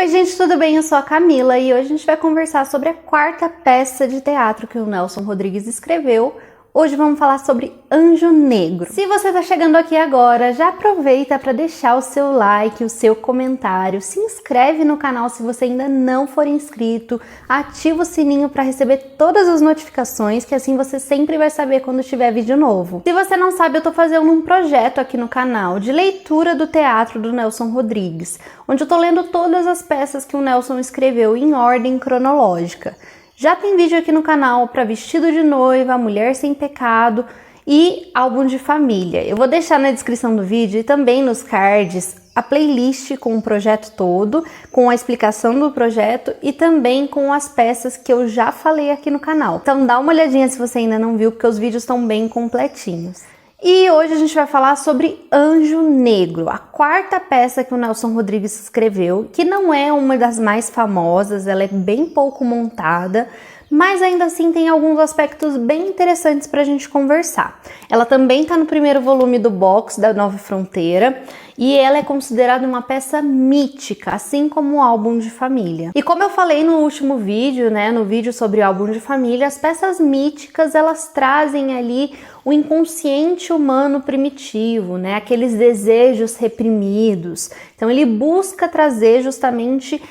Oi gente, tudo bem? Eu sou a Camila e hoje a gente vai conversar sobre a quarta peça de teatro que o Nelson Rodrigues escreveu. Hoje vamos falar sobre Anjo Negro. Se você está chegando aqui agora, já aproveita para deixar o seu like, o seu comentário, se inscreve no canal se você ainda não for inscrito, ativa o sininho para receber todas as notificações, que assim você sempre vai saber quando tiver vídeo novo. Se você não sabe, eu estou fazendo um projeto aqui no canal de leitura do teatro do Nelson Rodrigues, onde eu estou lendo todas as peças que o Nelson escreveu em ordem cronológica. Já tem vídeo aqui no canal para Vestido de Noiva, Mulher Sem Pecado e Álbum de Família. Eu vou deixar na descrição do vídeo e também nos cards a playlist com o projeto todo, com a explicação do projeto e também com as peças que eu já falei aqui no canal. Então dá uma olhadinha se você ainda não viu, porque os vídeos estão bem completinhos. E hoje a gente vai falar sobre Anjo Negro, a quarta peça que o Nelson Rodrigues escreveu, que não é uma das mais famosas, ela é bem pouco montada, mas ainda assim tem alguns aspectos bem interessantes para a gente conversar. Ela também está no primeiro volume do box da Nova Fronteira e ela é considerada uma peça mítica, assim como o Álbum de Família. E como eu falei no último vídeo, no vídeo sobre o Álbum de Família, as peças míticas, elas trazem ali o inconsciente humano primitivo, aqueles desejos reprimidos. Então ele busca trazer justamente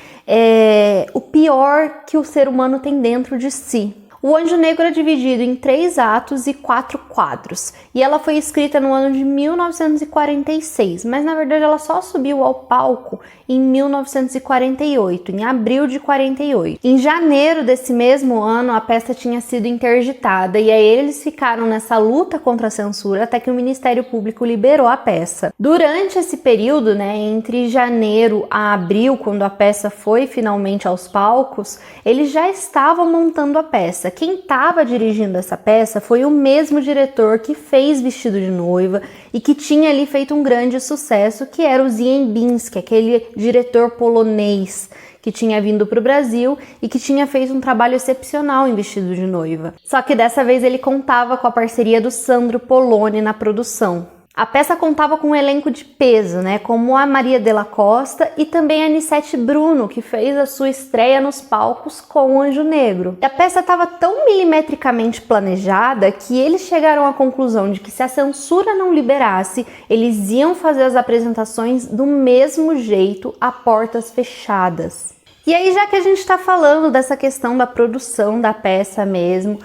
o pior que o ser humano tem dentro de si. O Anjo Negro é dividido em 3 atos e 4 quadros, e ela foi escrita no ano de 1946, mas na verdade ela só subiu ao palco em 1948, em abril de 48. Em janeiro desse mesmo ano, a peça tinha sido interditada, e aí eles ficaram nessa luta contra a censura até que o Ministério Público liberou a peça. Durante esse período, entre janeiro a abril, quando a peça foi finalmente aos palcos, eles já estavam montando a peça. Quem estava dirigindo essa peça foi o mesmo diretor que fez Vestido de Noiva e que tinha ali feito um grande sucesso, que era o Ziembinski, aquele diretor polonês que tinha vindo para o Brasil e que tinha feito um trabalho excepcional em Vestido de Noiva. Só que dessa vez ele contava com a parceria do Sandro Poloni na produção. A peça contava com um elenco de peso, como a Maria Della Costa e também a Anissete Bruno, que fez a sua estreia nos palcos com o Anjo Negro. E a peça estava tão milimetricamente planejada que eles chegaram à conclusão de que se a censura não liberasse, eles iam fazer as apresentações do mesmo jeito, a portas fechadas. E aí, já que a gente está falando dessa questão da produção da peça mesmo,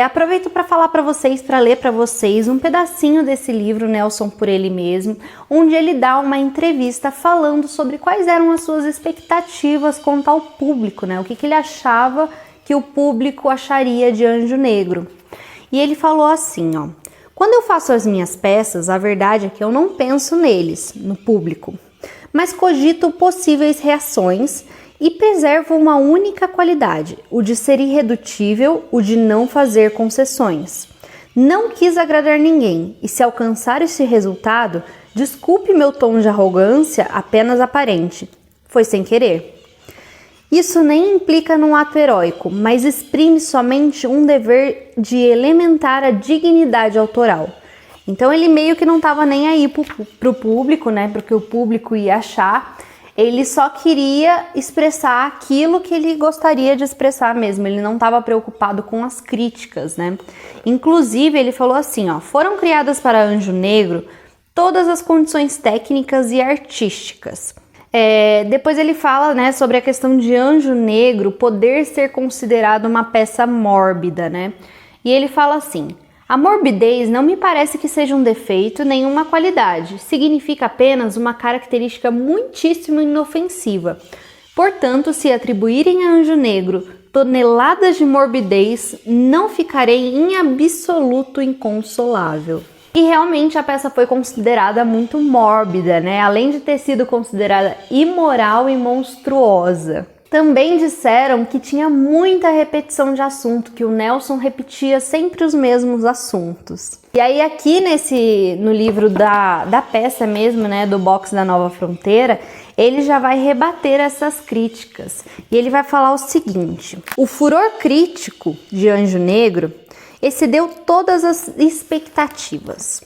aproveito para falar para vocês, para ler para vocês um pedacinho desse livro, Nelson por Ele Mesmo, onde ele dá uma entrevista falando sobre quais eram as suas expectativas quanto ao público, o que ele achava que o público acharia de Anjo Negro. E ele falou assim, quando eu faço as minhas peças, a verdade é que eu não penso neles, no público, mas cogito possíveis reações e preservo uma única qualidade, o de ser irredutível, o de não fazer concessões. Não quis agradar ninguém, e se alcançar esse resultado, desculpe meu tom de arrogância apenas aparente. Foi sem querer. Isso nem implica num ato heróico, mas exprime somente um dever de elementar a dignidade autoral. Então ele meio que não estava nem aí pro público, porque o público ia achar. Ele só queria expressar aquilo que ele gostaria de expressar mesmo, ele não estava preocupado com as críticas, Inclusive, ele falou assim, foram criadas para Anjo Negro todas as condições técnicas e artísticas. Depois ele fala, sobre a questão de Anjo Negro poder ser considerado uma peça mórbida, E ele fala assim: a morbidez não me parece que seja um defeito nem uma qualidade, significa apenas uma característica muitíssimo inofensiva. Portanto, se atribuírem a Anjo Negro toneladas de morbidez, não ficarei em absoluto inconsolável. E realmente a peça foi considerada muito mórbida, além de ter sido considerada imoral e monstruosa. Também disseram que tinha muita repetição de assunto, que o Nelson repetia sempre os mesmos assuntos. E aí aqui no livro da peça mesmo, do box da Nova Fronteira, ele já vai rebater essas críticas. E ele vai falar o seguinte: o furor crítico de Anjo Negro excedeu todas as expectativas.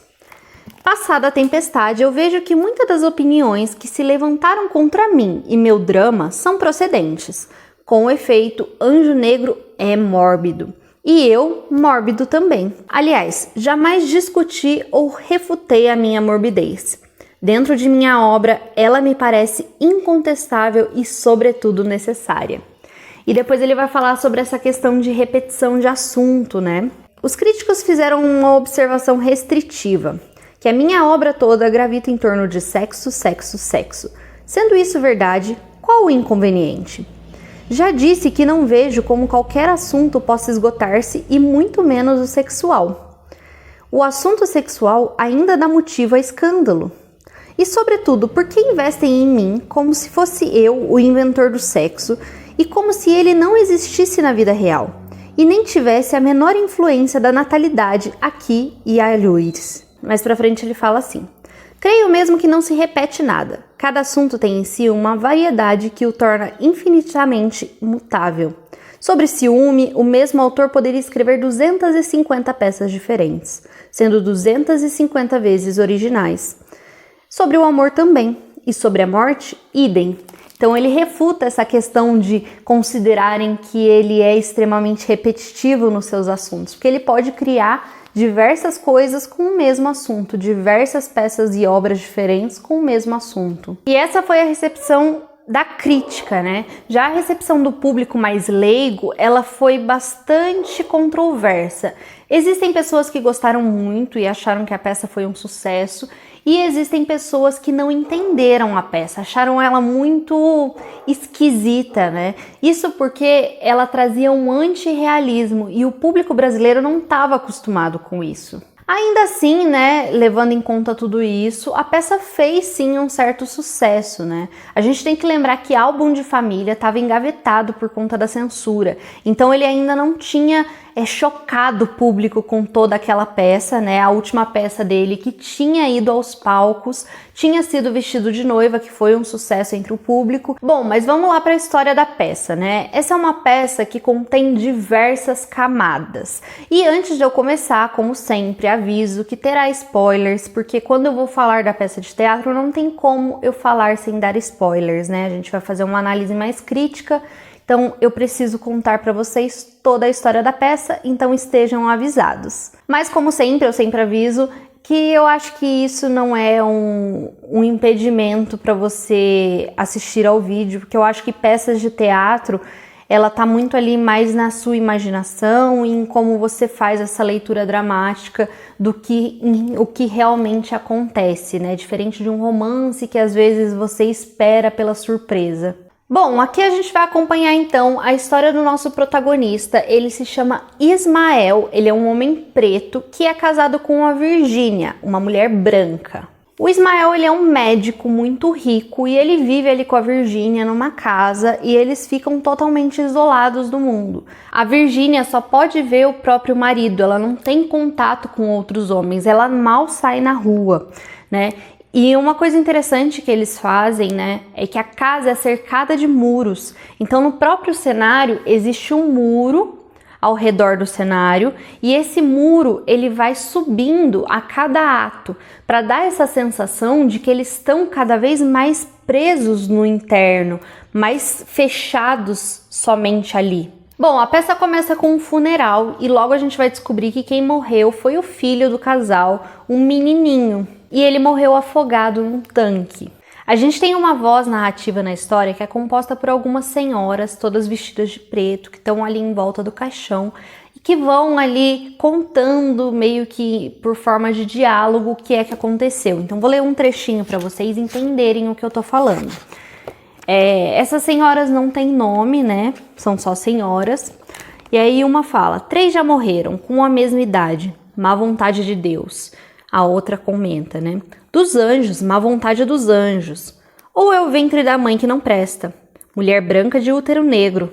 Passada a tempestade, eu vejo que muitas das opiniões que se levantaram contra mim e meu drama são procedentes. Com efeito, Anjo Negro é mórbido. E eu, mórbido também. Aliás, jamais discuti ou refutei a minha morbidez. Dentro de minha obra, ela me parece incontestável e, sobretudo, necessária. E depois ele vai falar sobre essa questão de repetição de assunto, né? Os críticos fizeram uma observação restritiva, que a minha obra toda gravita em torno de sexo, sexo, sexo. Sendo isso verdade, qual o inconveniente? Já disse que não vejo como qualquer assunto possa esgotar-se e muito menos o sexual. O assunto sexual ainda dá motivo a escândalo. E sobretudo, por que investem em mim como se fosse eu o inventor do sexo e como se ele não existisse na vida real e nem tivesse a menor influência da natalidade aqui e alheures? Mais pra frente ele fala assim: creio mesmo que não se repete nada. Cada assunto tem em si uma variedade que o torna infinitamente mutável. Sobre ciúme, o mesmo autor poderia escrever 250 peças diferentes, sendo 250 vezes originais. Sobre o amor também, e sobre a morte, idem. Então ele refuta essa questão de considerarem que ele é extremamente repetitivo nos seus assuntos, porque ele pode criar diversas coisas com o mesmo assunto, diversas peças e obras diferentes com o mesmo assunto. E essa foi a recepção da crítica, né? Já a recepção do público mais leigo, ela foi bastante controversa. Existem pessoas que gostaram muito e acharam que a peça foi um sucesso, e existem pessoas que não entenderam a peça, acharam ela muito esquisita, né? Isso porque ela trazia um antirrealismo e o público brasileiro não estava acostumado com isso. Ainda assim, né, levando em conta tudo isso, a peça fez sim um certo sucesso, né? A gente tem que lembrar que Álbum de Família estava engavetado por conta da censura, então ele ainda não tinha chocado o público com toda aquela peça, né? A última peça dele que tinha ido aos palcos, tinha sido Vestido de Noiva, que foi um sucesso entre o público. Bom, mas vamos lá para a história da peça, né? Essa é uma peça que contém diversas camadas. E antes de eu começar, como sempre, aviso que terá spoilers, porque quando eu vou falar da peça de teatro, não tem como eu falar sem dar spoilers, né? A gente vai fazer uma análise mais crítica. Então eu preciso contar para vocês toda a história da peça, então estejam avisados. Mas como sempre, eu sempre aviso que eu acho que isso não é um impedimento para você assistir ao vídeo, porque eu acho que peças de teatro, ela tá muito ali mais na sua imaginação e em como você faz essa leitura dramática do que o que realmente acontece, né? Diferente de um romance que às vezes você espera pela surpresa. Bom, aqui a gente vai acompanhar então a história do nosso protagonista. Ele se chama Ismael, ele é um homem preto que é casado com a Virgínia, uma mulher branca. O Ismael, ele é um médico muito rico e ele vive ali com a Virgínia numa casa e eles ficam totalmente isolados do mundo. A Virgínia só pode ver o próprio marido, ela não tem contato com outros homens, ela mal sai na rua, né? E uma coisa interessante que eles fazem, né, é que a casa é cercada de muros. Então, no próprio cenário, existe um muro ao redor do cenário e esse muro, ele vai subindo a cada ato para dar essa sensação de que eles estão cada vez mais presos no interno, mais fechados somente ali. Bom, a peça começa com um funeral e logo a gente vai descobrir que quem morreu foi o filho do casal, um menininho. E ele morreu afogado num tanque. A gente tem uma voz narrativa na história que é composta por algumas senhoras, todas vestidas de preto, que estão ali em volta do caixão e que vão ali contando meio que por forma de diálogo o que é que aconteceu. Então vou ler um trechinho para vocês entenderem o que eu tô falando. Essas senhoras não têm nome, né? São só senhoras. E aí uma fala: 3 já morreram, com a mesma idade, má vontade de Deus. A outra comenta, né? Dos anjos, má vontade dos anjos. Ou é o ventre da mãe que não presta. Mulher branca de útero negro.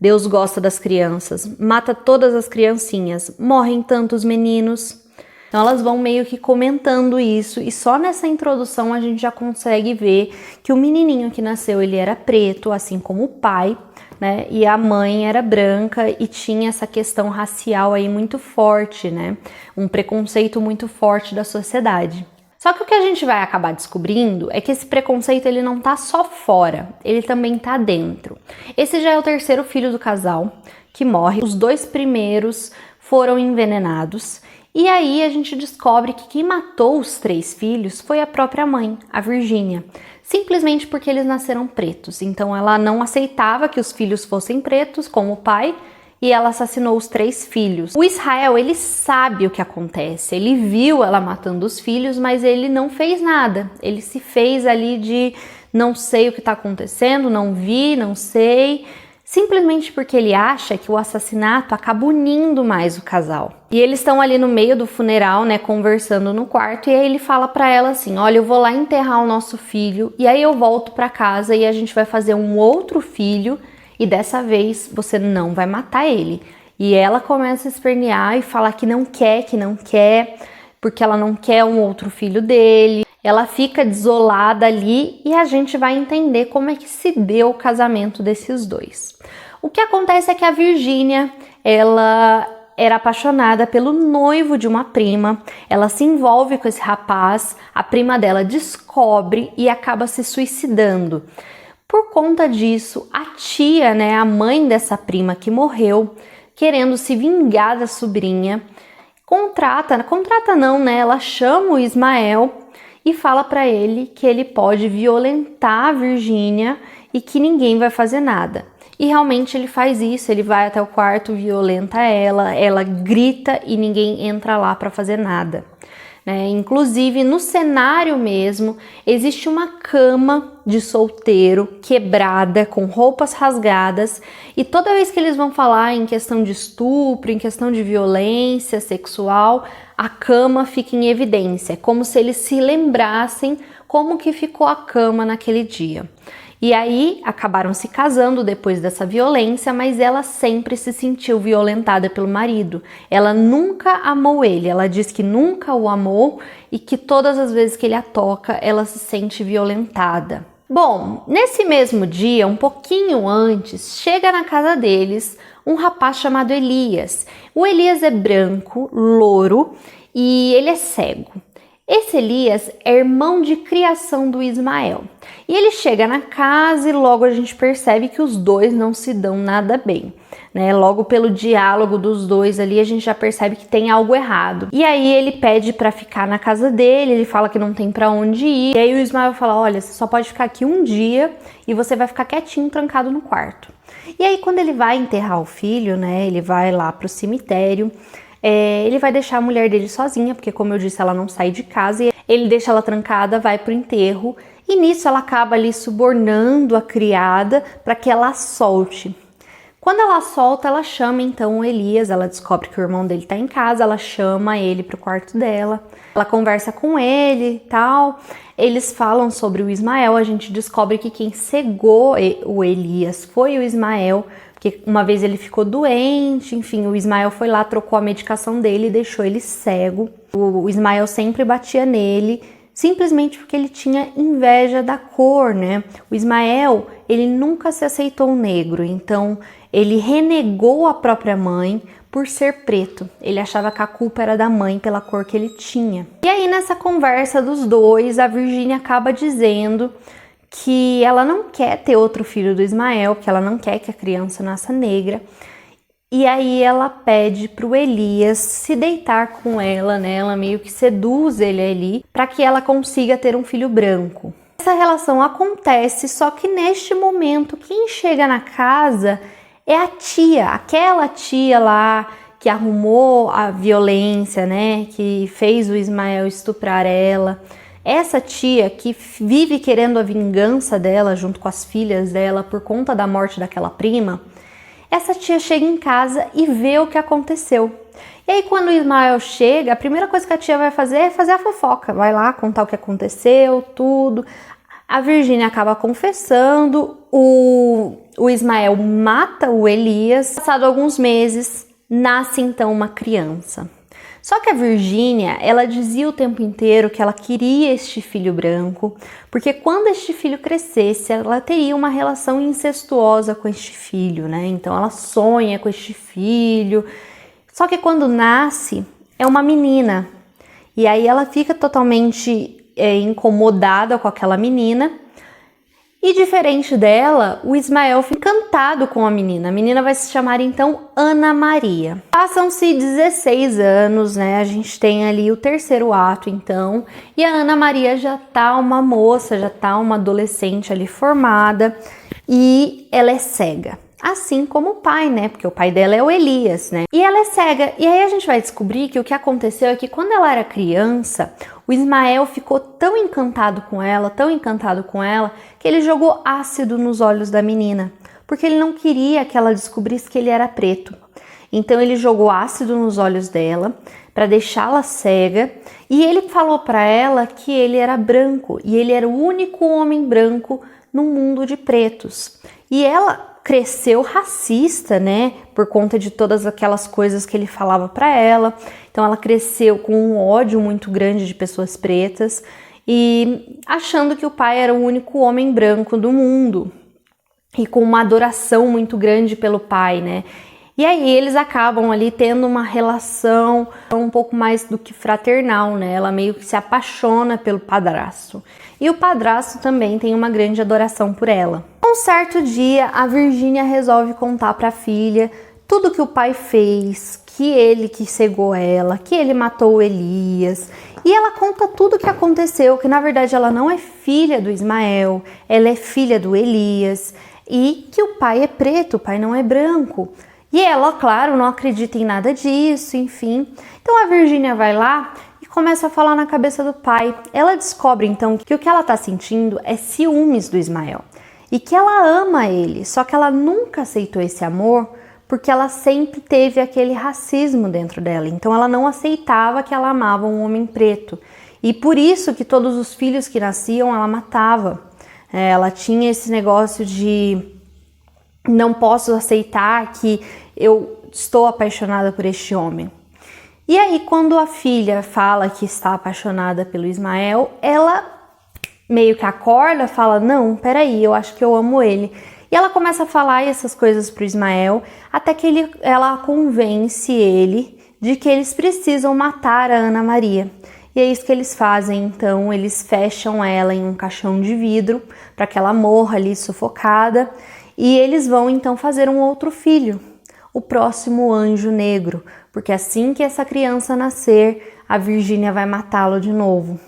Deus gosta das crianças, mata todas as criancinhas, morrem tantos meninos. Então elas vão meio que comentando isso e só nessa introdução a gente já consegue ver que o menininho que nasceu, ele era preto, assim como o pai, né? E a mãe era branca e tinha essa questão racial aí muito forte, né? Um preconceito muito forte da sociedade. Só que o que a gente vai acabar descobrindo é que esse preconceito ele não tá só fora, ele também tá dentro. Esse já é o terceiro filho do casal que morre. Os 2 primeiros foram envenenados. E aí a gente descobre que quem matou os 3 filhos foi a própria mãe, a Virgínia. Simplesmente porque eles nasceram pretos. Então ela não aceitava que os filhos fossem pretos, como o pai, e ela assassinou os 3 filhos. O Israel, ele sabe o que acontece, ele viu ela matando os filhos, mas ele não fez nada. Ele se fez ali de não sei o que está acontecendo, não vi, não sei, simplesmente porque ele acha que o assassinato acaba unindo mais o casal. E eles estão ali no meio do funeral, né, conversando no quarto, e aí ele fala pra ela assim: olha, eu vou lá enterrar o nosso filho, e aí eu volto pra casa e a gente vai fazer um outro filho, e dessa vez você não vai matar ele. E ela começa a espernear e falar que não quer, porque ela não quer um outro filho dele. Ela fica desolada ali e a gente vai entender como é que se deu o casamento desses 2. O que acontece é que a Virgínia, ela era apaixonada pelo noivo de uma prima, ela se envolve com esse rapaz, a prima dela descobre e acaba se suicidando. Por conta disso, a tia, né, a mãe dessa prima que morreu, querendo se vingar da sobrinha, contrata não, né, ela chama o Ismael e fala para ele que ele pode violentar a Virgínia e que ninguém vai fazer nada. E realmente ele faz isso, ele vai até o quarto, violenta ela grita e ninguém entra lá para fazer nada. Inclusive no cenário mesmo existe uma cama de solteiro quebrada com roupas rasgadas, e toda vez que eles vão falar em questão de estupro, em questão de violência sexual, a cama fica em evidência, é como se eles se lembrassem como que ficou a cama naquele dia. E aí acabaram se casando depois dessa violência, mas ela sempre se sentiu violentada pelo marido. Ela nunca amou ele, ela diz que nunca o amou e que todas as vezes que ele a toca, ela se sente violentada. Bom, nesse mesmo dia, um pouquinho antes, chega na casa deles um rapaz chamado Elias. O Elias é branco, louro e ele é cego. Esse Elias é irmão de criação do Ismael. E ele chega na casa e logo a gente percebe que os 2 não se dão nada bem, né? Logo pelo diálogo dos 2 ali a gente já percebe que tem algo errado. E aí ele pede para ficar na casa dele, ele fala que não tem para onde ir. E aí o Ismael fala: olha, você só pode ficar aqui um dia e você vai ficar quietinho, trancado no quarto. E aí quando ele vai enterrar o filho, né, ele vai lá pro cemitério. Ele vai deixar a mulher dele sozinha, porque como eu disse, ela não sai de casa, e ele deixa ela trancada, vai pro enterro, e nisso ela acaba ali subornando a criada para que ela a solte. Quando ela solta, ela chama então o Elias, ela descobre que o irmão dele tá em casa, ela chama ele pro quarto dela, ela conversa com ele e tal, eles falam sobre o Ismael, a gente descobre que quem cegou o Elias foi o Ismael, porque uma vez ele ficou doente, enfim, o Ismael foi lá, trocou a medicação dele e deixou ele cego. O Ismael sempre batia nele, simplesmente porque ele tinha inveja da cor, né? O Ismael, ele nunca se aceitou negro, então ele renegou a própria mãe por ser preto. Ele achava que a culpa era da mãe pela cor que ele tinha. E aí nessa conversa dos 2, a Virgínia acaba dizendo que ela não quer ter outro filho do Ismael, que ela não quer que a criança nasça negra. E aí ela pede pro Elias se deitar com ela, né? Ela meio que seduz ele ali para que ela consiga ter um filho branco. Essa relação acontece, só que neste momento quem chega na casa é a tia, aquela tia lá que arrumou a violência, né? Que fez o Ismael estuprar ela. Essa tia que vive querendo a vingança dela junto com as filhas dela por conta da morte daquela prima, essa tia chega em casa e vê o que aconteceu. E aí quando o Ismael chega, a primeira coisa que a tia vai fazer é fazer a fofoca, vai lá contar o que aconteceu, tudo. A Virgínia acaba confessando, o Ismael mata o Elias. Passado alguns meses, nasce então uma criança. Só que a Virgínia, ela dizia o tempo inteiro que ela queria este filho branco, porque quando este filho crescesse, ela teria uma relação incestuosa com este filho, né? Então ela sonha com este filho. Só que quando nasce, é uma menina. E aí ela fica totalmente incomodada com aquela menina. E diferente dela, o Ismael fica encantado com a menina. A menina vai se chamar então Ana Maria. Passam-se 16 anos, né? A gente tem ali o terceiro ato então. E a Ana Maria já tá uma moça, já tá uma adolescente ali formada. E ela é cega. Assim como o pai, né? Porque o pai dela é o Elias, né? E ela é cega. E aí a gente vai descobrir que o que aconteceu é que quando ela era criança, o Ismael ficou tão encantado com ela, que ele jogou ácido nos olhos da menina, porque ele não queria que ela descobrisse que ele era preto. Então ele jogou ácido nos olhos dela para deixá-la cega, e ele falou para ela que ele era branco e ele era o único homem branco no mundo de pretos. E ela cresceu racista, né, por conta de todas aquelas coisas que ele falava para ela. Então ela cresceu com um ódio muito grande de pessoas pretas e achando que o pai era o único homem branco do mundo e com uma adoração muito grande pelo pai, né? E aí eles acabam ali tendo uma relação um pouco mais do que fraternal, né? Ela meio que se apaixona pelo padrasto. E o padrasto também tem uma grande adoração por ela. Um certo dia, a Virgínia resolve contar para a filha tudo que o pai fez, que ele que cegou ela, que ele matou o Elias. E ela conta tudo o que aconteceu, que na verdade ela não é filha do Ismael, ela é filha do Elias. E que o pai é preto, o pai não é branco. E ela, claro, não acredita em nada disso, enfim. Então a Virgínia vai lá e começa a falar na cabeça do pai. Ela descobre então que o que ela tá sentindo é ciúmes do Ismael. E que ela ama ele, só que ela nunca aceitou esse amor porque ela sempre teve aquele racismo dentro dela. Então ela não aceitava que ela amava um homem preto. E por isso que todos os filhos que nasciam ela matava. Ela tinha esse negócio de não posso aceitar que eu estou apaixonada por este homem. E aí quando a filha fala que está apaixonada pelo Ismael, ela meio que acorda, fala, não, peraí, eu acho que eu amo ele. E ela começa a falar essas coisas pro Ismael, até que ela convence ele de que eles precisam matar a Ana Maria. E é isso que eles fazem, então eles fecham ela em um caixão de vidro para que ela morra ali sufocada. E eles vão então fazer um outro filho, o próximo anjo negro, porque assim que essa criança nascer, a Virgínia vai matá-lo de novo.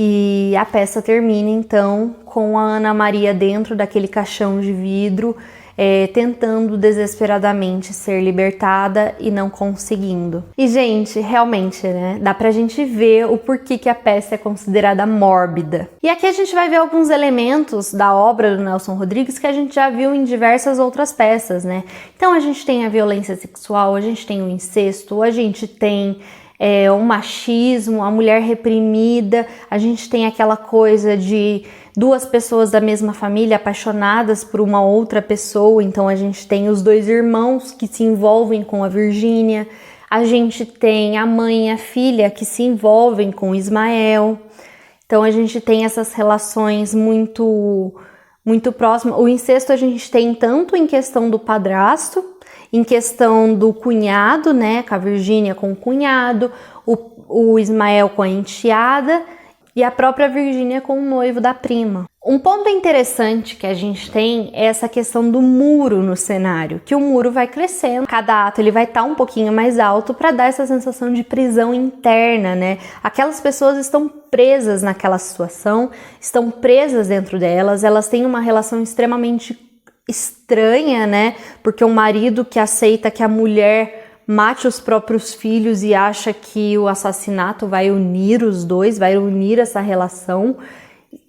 E a peça termina então com a Ana Maria dentro daquele caixão de vidro, tentando desesperadamente ser libertada e não conseguindo. E gente, realmente, né, dá pra gente ver o porquê que a peça é considerada mórbida. E aqui a gente vai ver alguns elementos da obra do Nelson Rodrigues que a gente já viu em diversas outras peças, né? Então a gente tem a violência sexual, a gente tem o incesto, a gente tem o machismo, a mulher reprimida, a gente tem aquela coisa de duas pessoas da mesma família apaixonadas por uma outra pessoa, então a gente tem os dois irmãos que se envolvem com a Virgínia, a gente tem a mãe e a filha que se envolvem com Ismael, então a gente tem essas relações muito próximas. O incesto a gente tem tanto em questão do padrasto, em questão do cunhado, né, com a Virgínia com o cunhado, o Ismael com a enteada e a própria Virgínia com o noivo da prima. Um ponto interessante que a gente tem é essa questão do muro no cenário, que o muro vai crescendo, cada ato ele vai estar um pouquinho mais alto para dar essa sensação de prisão interna, né? Aquelas pessoas estão presas naquela situação, estão presas dentro delas, elas têm uma relação extremamente estranha, né? Porque um marido que aceita que a mulher mate os próprios filhos e acha que o assassinato vai unir os dois, vai unir essa relação.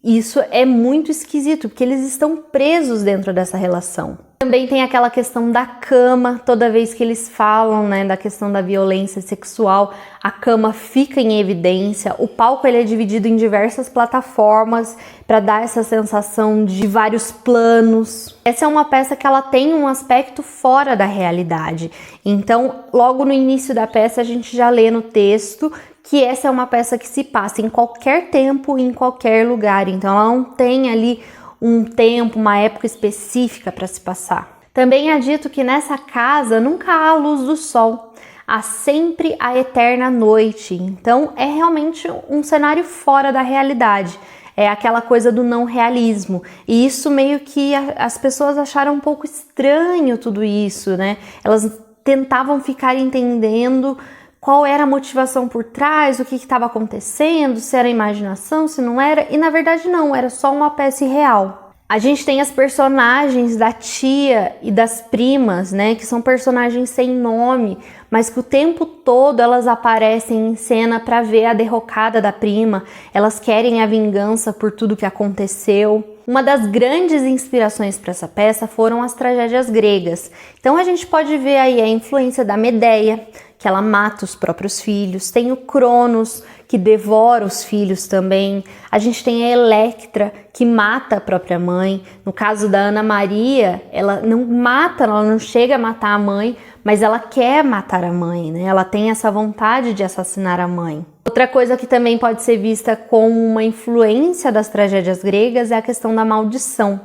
Isso é muito esquisito, porque eles estão presos dentro dessa relação. Também tem aquela questão da cama, toda vez que eles falam, né, da questão da violência sexual, a cama fica em evidência. O palco ele é dividido em diversas plataformas para dar essa sensação de vários planos. Essa é uma peça que ela tem um aspecto fora da realidade. Então, logo no início da peça, a gente já lê no texto que essa é uma peça que se passa em qualquer tempo, em qualquer lugar. Então, ela não tem ali um tempo, uma época específica para se passar. Também é dito que nessa casa nunca há luz do sol. há sempre a eterna noite. Então é realmente um cenário fora da realidade. É aquela coisa do não realismo. E isso meio que as pessoas acharam um pouco estranho tudo isso, né? Elas tentavam ficar entendendo qual era a motivação por trás, o que estava acontecendo, se era imaginação, se não era. E na verdade não, era só uma peça irreal. A gente tem as personagens da tia e das primas, né, que são personagens sem nome, mas que o tempo todo elas aparecem em cena para ver a derrocada da prima, elas querem a vingança por tudo que aconteceu. Uma das grandes inspirações para essa peça foram as tragédias gregas. Então a gente pode ver aí a influência da Medeia, que ela mata os próprios filhos, tem o Cronos, que devora os filhos também, a gente tem a Electra, que mata a própria mãe. No caso da Ana Maria, ela não mata, ela não chega a matar a mãe, mas ela quer matar a mãe, né? Ela tem essa vontade de assassinar a mãe. Outra coisa que também pode ser vista como uma influência das tragédias gregas é a questão da maldição.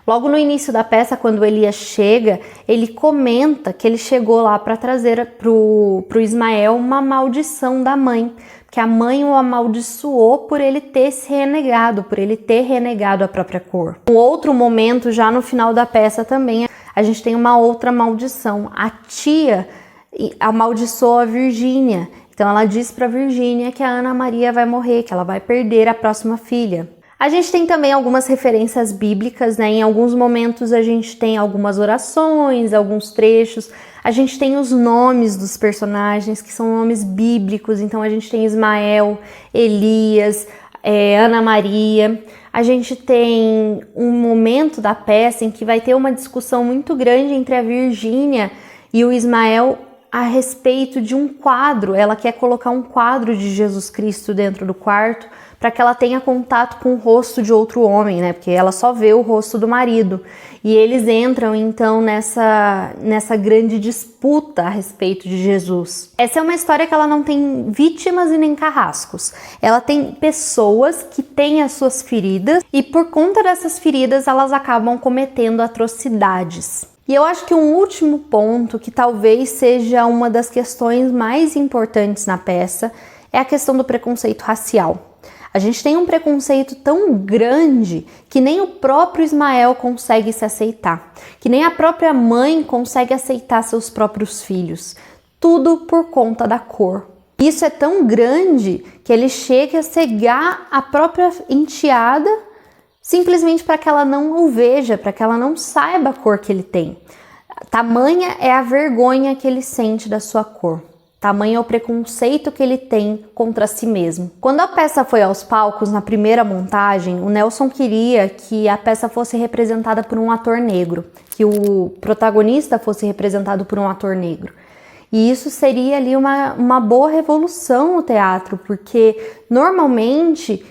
Logo no início da peça, quando Elias chega, ele comenta que ele chegou lá para trazer pro Ismael uma maldição da mãe, que a mãe o amaldiçoou por ele ter se renegado, por ele ter renegado a própria cor. Um outro momento, já no final da peça também, a gente tem uma outra maldição. A tia amaldiçoou a Virgínia, então ela diz para Virgínia que a Ana Maria vai morrer, que ela vai perder a próxima filha. A gente tem também algumas referências bíblicas, né? Em alguns momentos a gente tem algumas orações, alguns trechos. A gente tem os nomes dos personagens, que são nomes bíblicos. Então a gente tem Ismael, Elias, Ana Maria. A gente tem um momento da peça em que vai ter uma discussão muito grande entre a Virgínia e o Ismael a respeito de um quadro. Ela quer colocar um quadro de Jesus Cristo dentro do quarto para que ela tenha contato com o rosto de outro homem, né? Porque ela só vê o rosto do marido. E eles entram então nessa grande disputa a respeito de Jesus. Essa é uma história que ela não tem vítimas e nem carrascos. Ela tem pessoas que têm as suas feridas e por conta dessas feridas elas acabam cometendo atrocidades. E eu acho que um último ponto, que talvez seja uma das questões mais importantes na peça, é a questão do preconceito racial. A gente tem um preconceito tão grande que nem o próprio Ismael consegue se aceitar, que nem a própria mãe consegue aceitar seus próprios filhos. Tudo por conta da cor. Isso é tão grande que ele chega a cegar a própria enteada simplesmente para que ela não o veja, para que ela não saiba a cor que ele tem. Tamanha é a vergonha que ele sente da sua cor. Tamanho é o preconceito que ele tem contra si mesmo. Quando a peça foi aos palcos, na primeira montagem, o Nelson queria que a peça fosse representada por um ator negro, que o protagonista fosse representado por um ator negro. E isso seria ali uma boa revolução no teatro, porque normalmente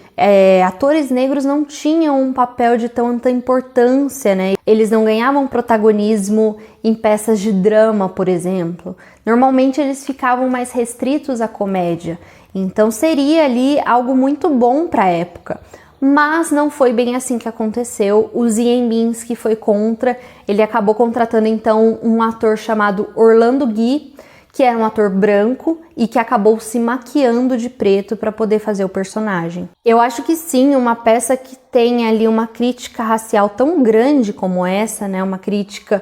atores negros não tinham um papel de tanta importância, né? Eles não ganhavam protagonismo em peças de drama, por exemplo. Normalmente eles ficavam mais restritos à comédia. Então seria ali algo muito bom para a época. Mas não foi bem assim que aconteceu. O Ziembinski foi contra. Ele acabou contratando então um ator chamado Orlando Guy, que era um ator branco e que acabou se maquiando de preto para poder fazer o personagem. Eu acho que sim, uma peça que tem ali uma crítica racial tão grande como essa, né? Uma crítica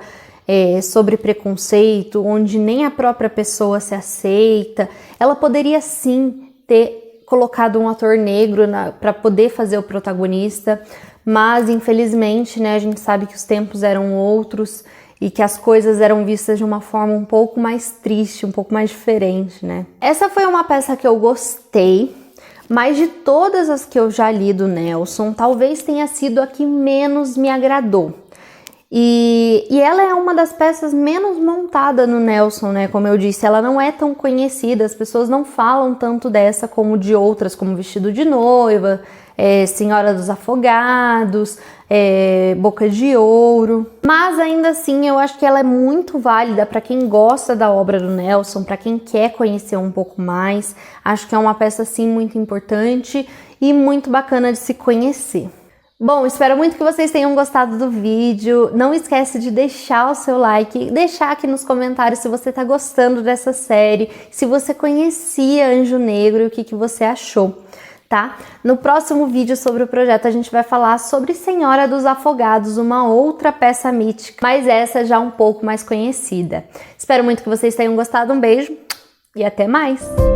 sobre preconceito, onde nem a própria pessoa se aceita, ela poderia sim ter colocado um ator negro para poder fazer o protagonista, mas infelizmente, né, a gente sabe que os tempos eram outros e que as coisas eram vistas de uma forma um pouco mais triste, um pouco mais diferente, né? Essa foi uma peça que eu gostei, mas de todas as que eu já li do Nelson, talvez tenha sido a que menos me agradou. E ela é uma das peças menos montada no Nelson, né? Como eu disse, ela não é tão conhecida, as pessoas não falam tanto dessa como de outras, como Vestido de Noiva, Senhora dos Afogados, Boca de Ouro. Mas ainda assim eu acho que ela é muito válida para quem gosta da obra do Nelson, para quem quer conhecer um pouco mais. Acho que é uma peça sim muito importante e muito bacana de se conhecer. Bom, espero muito que vocês tenham gostado do vídeo. Não esquece de deixar o seu like, deixar aqui nos comentários se você tá gostando dessa série, se você conhecia Anjo Negro e o que você achou, tá? No próximo vídeo sobre o projeto a gente vai falar sobre Senhora dos Afogados, uma outra peça mítica, mas essa já um pouco mais conhecida. Espero muito que vocês tenham gostado, um beijo e até mais!